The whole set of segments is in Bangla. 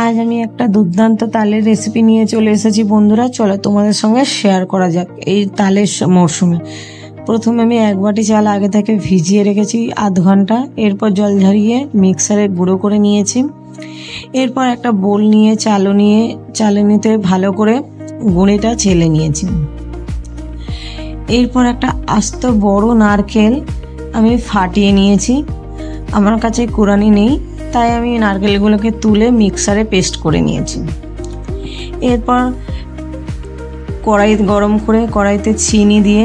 আজ আমি একটা দুর্দান্ত তালের রেসিপি নিয়ে চলে এসেছি বন্ধুরা। চলো তোমাদের সঙ্গে শেয়ার করা যাক এই তালের মরশুমে। প্রথমে আমি 1 বাটি চাল আগে থেকে ভিজিয়ে রেখেছি আধ ঘন্টা, এরপর জল ঝরিয়ে মিক্সারে গুঁড়ো করে নিয়েছি। এরপর একটা বোল নিয়ে চালনিতে ভালো করে গুঁড়িটা ছেলে নিয়েছি। এরপর একটা আস্ত বড় নারকেল আমি ফাটিয়ে নিয়েছি। আমার কাছে কুড়ানি নেই, তাই আমি নারকেলগুলোকে তুলে মিক্সারে পেস্ট করে নিয়েছি। এরপর কড়াই গরম করে কড়াইতে চিনি দিয়ে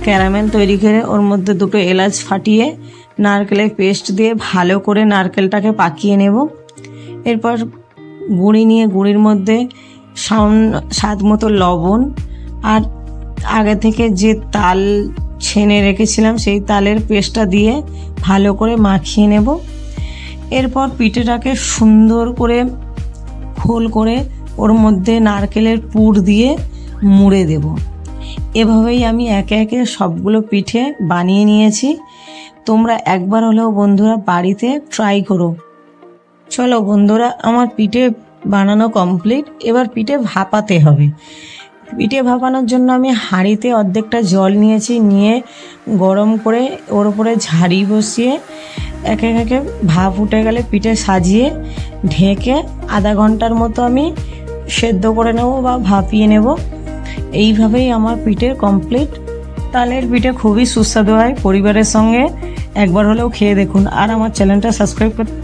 ক্যারামেল তৈরি করে ওর মধ্যে 2টো এলাচ ফাটিয়ে নারকেলের পেস্ট দিয়ে ভালো করে নারকেলটাকে পাকিয়ে নেব। এরপর গুঁড়ি নিয়ে গুঁড়ির মধ্যে স্বাদ মতো লবণ আর আগে থেকে যে তাল ছেনে রেখেছিলাম সেই তালের পেস্টটা দিয়ে ভালো করে মাখিয়ে নেব। এরপর পিঠেটাকে সুন্দর করে খোল করে ওর মধ্যে নারকেলের পুর দিয়ে মুড়ে দেব। এভাবেই আমি একে একে সবগুলো পিঠে বানিয়ে নিয়েছি। তোমরা একবার হলেও বন্ধুরা বাড়িতে ট্রাই করো। চলো বন্ধুরা, আমার পিঠে বানানো কমপ্লিট। এবার পিঠে ভাপাতে হবে। পিঠে ভাপানোর জন্য আমি হাঁড়িতে অর্ধেকটা জল নিয়েছি, নিয়ে গরম করে ওর উপরে ঝাড়ি বসিয়ে একে একে ভাপ উঠে গেলে পিঠে সাজিয়ে ঢেকে আধা ঘন্টার মতো আমি সেদ্ধ করে নেব বা ভাপিয়ে নেব। এইভাবেই আমার পিঠে কমপ্লিট। তালের পিঠে খুবই সুস্বাদু হয়। পরিবারের সঙ্গে একবার হলেও খেয়ে দেখুন। আর আমার চ্যানেলটা সাবস্ক্রাইব করতে